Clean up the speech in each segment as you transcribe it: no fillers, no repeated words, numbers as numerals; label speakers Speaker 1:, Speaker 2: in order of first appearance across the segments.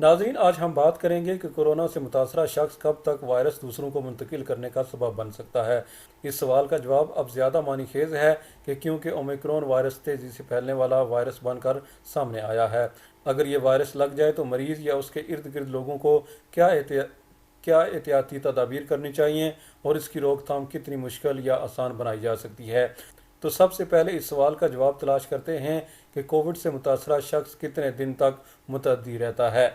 Speaker 1: नाज़रीन, आज हम बात करेंगे कि कोरोना से मुतासरा शख्स कब तक वायरस दूसरों को मुंतकिल करने का सबब बन सकता है। इस सवाल का जवाब अब ज़्यादा मानीखेज है कि क्योंकि ओमिक्रॉन वायरस तेज़ी से फैलने वाला वायरस बनकर सामने आया है। अगर ये वायरस लग जाए तो मरीज़ या उसके इर्द गिर्द लोगों को क्या एहतियाती तदाबीर करनी चाहिए और इसकी रोकथाम कितनी मुश्किल या आसान बनाई जा सकती है। तो सबसे पहले इस सवाल का जवाब तलाश करते हैं कि कोविड से मुतासरा शख्स कितने दिन तक मुतअद्दी रहता है।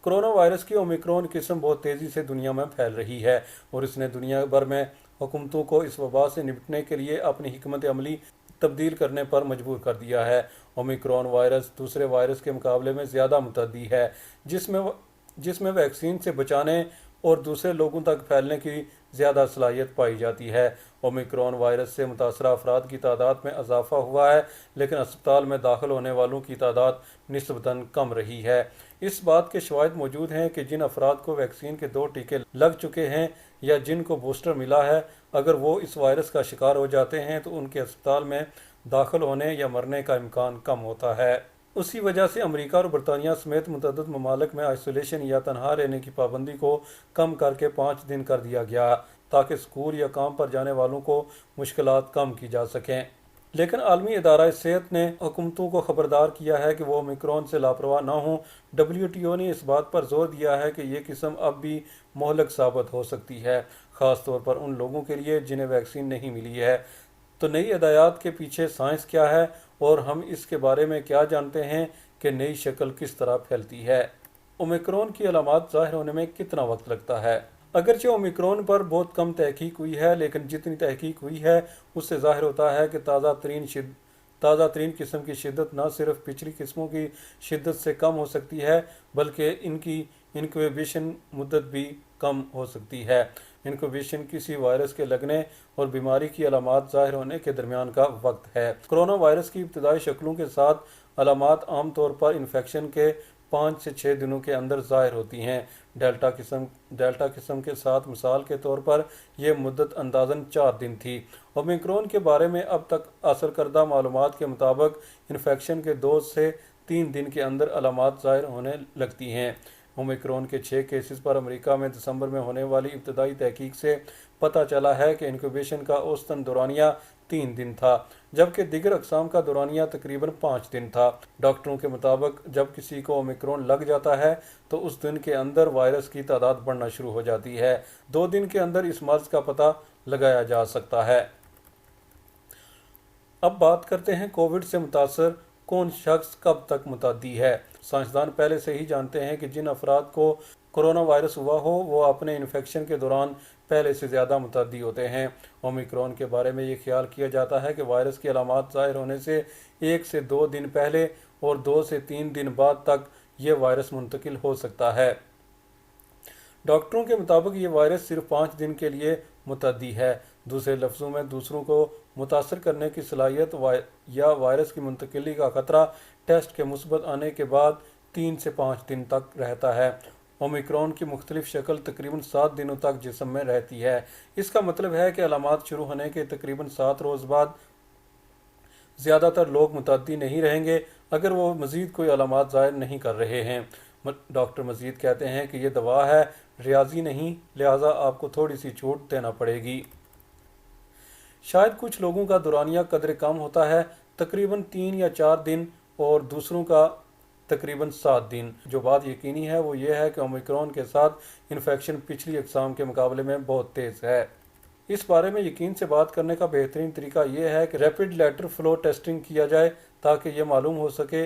Speaker 1: कोरोना वायरस की ओमिक्रॉन किस्म बहुत तेज़ी से दुनिया में फैल रही है और इसने दुनिया भर में हुकूमतों को इस वबा से निपटने के लिए अपनी हिकमत अमली तब्दील करने पर मजबूर कर दिया है। ओमिक्रॉन वायरस दूसरे वायरस के मुकाबले में ज़्यादा मुतअद्दी है, जिसमें वैक्सीन से बचाने और दूसरे लोगों तक फैलने की ज़्यादा सलाहियत पाई जाती है। ओमिक्रॉन वायरस से मुतासरा अफराद की तादाद में इजाफा हुआ है, लेकिन अस्पताल में दाखिल होने वालों की तादाद निस्बतन कम रही है। इस बात के शवाहिद मौजूद हैं कि जिन अफराद को वैक्सीन के 2 टीके लग चुके हैं या जिनको बूस्टर मिला है, अगर वो इस वायरस का शिकार हो जाते हैं तो उनके अस्पताल में दाखिल होने या मरने का इम्कान कम होता है। उसी वजह से अमेरिका और बरतानिया समेत मुतअद्दिद ममालिक में आइसोलेशन या तनहा रहने की पाबंदी को कम करके 5 दिन कर दिया गया, ताकि स्कूल या काम पर जाने वालों को मुश्किलात कम की जा सकें। लेकिन आलमी इदारा सेहत ने हुकूमतों को खबरदार किया है कि वो ओमिक्रॉन से लापरवाह न हों। WTO ने इस बात पर जोर दिया है कि ये किस्म अब भी मोहलक साबित हो सकती है, ख़ास तौर पर उन लोगों के लिए जिन्हें वैक्सीन नहीं मिली है। तो नई हिदायत के पीछे साइंस क्या है और हम इसके बारे में क्या जानते हैं कि नई शक्ल किस तरह फैलती है। ओमिक्रॉन की अलामत ज़ाहिर होने में कितना वक्त लगता है। अगरचे ओमिक्रॉन पर बहुत कम तहकीक हुई है, लेकिन जितनी तहकीक हुई है उससे ज़ाहिर होता है कि ताज़ा तरीन किस्म की शिद्दत न सिर्फ पिछली किस्मों की शिद्दत से कम हो सकती है, बल्कि इनकी इनक्यूबेशन मुद्दत भी कम हो सकती है। इनक्यूबेशन किसी वायरस के लगने और बीमारी की अलामत ज़ाहिर होने के दरमियान का वक्त है। कोरोना वायरस की इब्तदाई शक्लों के साथ अलामत आमतौर पर इन्फेक्शन के 5 से 6 दिनों के अंदर ज़ाहिर होती हैं। डेल्टा किस्म के साथ मिसाल के तौर पर यह मुद्दत अंदाज़न 4 दिन थी। ओमिक्रॉन के बारे में अब तक हासिल करदा मालूमात के मुताबिक इन्फेक्शन के 2 से 3 दिन के अंदर अलामत ज़ाहिर होने लगती हैं। ओमिक्रॉन के 6 केसेस पर अमेरिका में दिसंबर में होने वाली इब्तदाई तहकीक से पता चला है कि इनक्यूबेशन का औसतन दौरानिया 3 दिन था, जबकि दीगर अक़साम का दौरानिया तकरीबन 5 दिन था। डॉक्टरों के मुताबिक जब किसी को ओमिक्रॉन लग जाता है तो उस दिन के अंदर वायरस की तादाद बढ़ना शुरू हो जाती है। 2 दिन के अंदर इस मर्ज का पता लगाया जा सकता है। अब बात करते हैं कोविड से मुतासर कौन शख्स कब तक मुतअद्दी है। साइंसदान पहले से ही जानते हैं कि जिन अफराद को कोरोना वायरस हुआ हो वो अपने इन्फेक्शन के दौरान पहले से ज़्यादा मुतअद्दी होते हैं। ओमिक्रॉन के बारे में ये ख्याल किया जाता है कि वायरस की अलामत ज़ाहिर होने से 1 से 2 दिन पहले और 2 से 3 दिन बाद तक ये वायरस मुंतकिल हो सकता है। डॉक्टरों के मुताबिक ये वायरस सिर्फ 5 दिन के लिए मुतअद्दी है। दूसरे लफ्ज़ों में दूसरों को मुतासर करने की सलाहियत या वायरस की मुंतकिली का ख़तरा टेस्ट के मुस्बत आने के बाद 3 से 5 दिन तक रहता है। ओमिक्रॉन की मुख्तलिफ शक्ल तकरीबन 7 दिनों तक जिस्म में रहती है। इसका मतलब है कि अलामत शुरू होने के तकरीबन 7 रोज़ बाद ज़्यादातर लोग मुतअद्दी नहीं रहेंगे अगर वो मज़ीद कोई अलामत ज़ाहिर नहीं कर रहे हैं। डॉक्टर मज़ीद कहते हैं कि यह दवा है, रियाजी नहीं, लिहाजा आपको थोड़ी सी छूट देना पड़ेगी। शायद कुछ लोगों का दौरानिया कदर कम होता है, तकरीबन 3 या 4 दिन, और दूसरों का तकरीबन 7 दिन। जो बात यकीनी है वो ये है कि ओमिक्रॉन के साथ इन्फेक्शन पिछली अक़साम के मुकाबले में बहुत तेज़ है। इस बारे में यकीन से बात करने का बेहतरीन तरीका यह है कि रैपिड लेटर फ्लो टेस्टिंग किया जाए, ताकि ये मालूम हो सके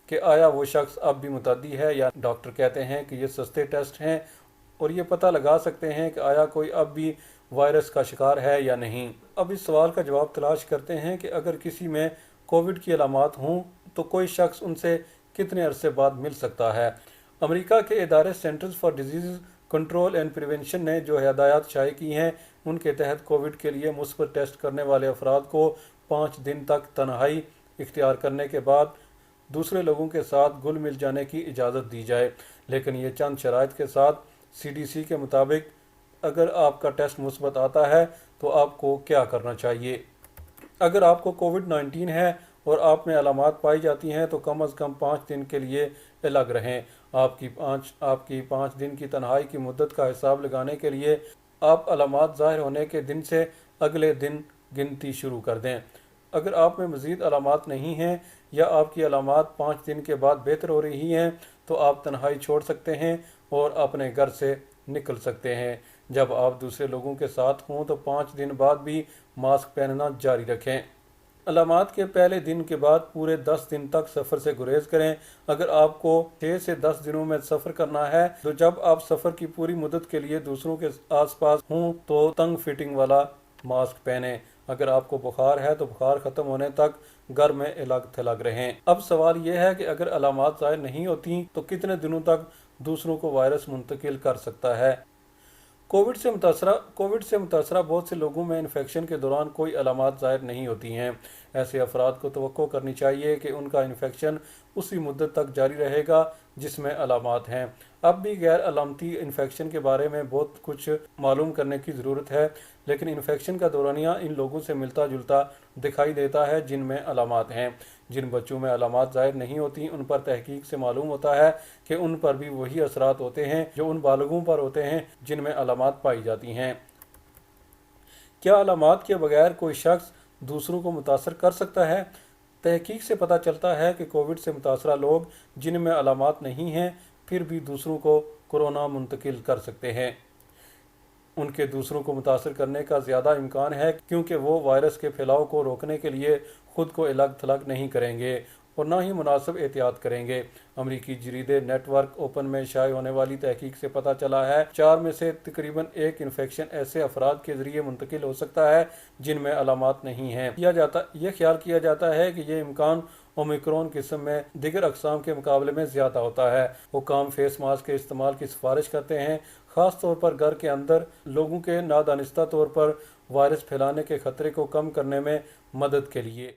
Speaker 1: कि आया वो शख्स अब भी मुतअद्दी है या। डॉक्टर कहते हैं कि ये सस्ते टेस्ट हैं और ये पता लगा सकते हैं कि आया कोई अब भी वायरस का शिकार है या नहीं। अब इस सवाल का जवाब तलाश करते हैं कि अगर किसी में कोविड की अलामत हों तो कोई शख्स उनसे कितने अरसे बाद मिल सकता है। अमेरिका के इदारे centres for disease control and prevention ने जो हिदायत शाये की हैं उनके तहत कोविड के लिए मुस्बत टेस्ट करने वाले अफराद को 5 दिन तक तन्हाई इख्तियार करने के बाद दूसरे लोगों के साथ घुल मिल जाने की इजाज़त दी जाए, लेकिन ये चंद शराइत के साथ। CDC के मुताबिक अगर आपका टेस्ट मुस्बत आता है तो आपको क्या करना चाहिए। अगर आपको कोविड-19 है اور آپ میں علامات پائی جاتی ہیں تو کم از کم 5 دن کے لیے الگ رہیں۔ آپ کی 5 دن کی تنہائی کی مدت کا حساب لگانے کے لیے آپ علامات ظاہر ہونے کے دن سے اگلے دن گنتی شروع کر دیں۔ اگر آپ میں مزید علامات نہیں ہیں یا آپ کی علامات 5 دن کے بعد بہتر ہو رہی ہیں تو آپ تنہائی چھوڑ سکتے ہیں اور اپنے گھر سے نکل سکتے ہیں۔ جب آپ دوسرے لوگوں کے ساتھ ہوں تو 5 دن بعد بھی ماسک پہننا جاری رکھیں۔ علامات کے پہلے دن کے بعد پورے 10 دن تک سفر سے گریز کریں۔ اگر آپ کو 6 سے 10 دنوں میں سفر کرنا ہے تو جب آپ سفر کی پوری مدت کے لیے دوسروں کے آس پاس ہوں تو تنگ فٹنگ والا ماسک پہنیں۔ اگر آپ کو بخار ہے تو بخار ختم ہونے تک گھر میں الگ تھلگ رہیں۔ اب سوال یہ ہے کہ اگر علامات ظاہر نہیں ہوتی تو کتنے دنوں تک دوسروں کو وائرس منتقل کر سکتا ہے؟ کووڈ سے متاثرہ بہت سے لوگوں میں انفیکشن کے دوران کوئی علامات ظاہر نہیں ہوتی ہیں۔ ایسے افراد کو توقع کرنی چاہیے کہ ان کا انفیکشن اسی مدت تک جاری رہے گا جس میں علامات ہیں۔ اب بھی غیر علامتی انفیکشن کے بارے میں بہت کچھ معلوم کرنے کی ضرورت ہے، لیکن انفیکشن کا دورانیہ ان لوگوں سے ملتا جلتا دکھائی دیتا ہے جن میں علامات ہیں۔ جن بچوں میں علامات ظاہر نہیں ہوتی ان پر تحقیق سے معلوم ہوتا ہے کہ ان پر بھی وہی اثرات ہوتے ہیں جو ان بالغوں پر ہوتے ہیں جن میں علامات پائی جاتی ہیں۔ کیا علامات کے بغیر کوئی شخص دوسروں کو متاثر کر سکتا ہے؟ تحقیق سے پتہ چلتا ہے کہ کووڈ سے متاثرہ لوگ جن میں علامات نہیں ہیں پھر بھی دوسروں کو کورونا منتقل کر سکتے ہیں۔ ان کے دوسروں کو متاثر کرنے کا زیادہ امکان ہے کیونکہ وہ وائرس کے پھیلاؤ کو روکنے کے لیے خود کو الگ تھلگ نہیں کریں گے اور نہ ہی مناسب احتیاط کریں گے۔ امریکی جریدے نیٹ ورک اوپن میں شائع ہونے والی تحقیق سے پتہ چلا ہے 4 میں سے تقریباً 1 انفیکشن ایسے افراد کے ذریعے منتقل ہو سکتا ہے جن میں علامات نہیں ہیں۔ یہ خیال کیا جاتا ہے کہ یہ امکان اومیکرون قسم میں دیگر اقسام کے مقابلے میں زیادہ ہوتا ہے۔ حکام فیس ماسک کے استعمال کی سفارش کرتے ہیں، خاص طور پر گھر کے اندر لوگوں کے نادانستہ طور پر وائرس پھیلانے کے خطرے کو کم کرنے میں مدد کے لیے۔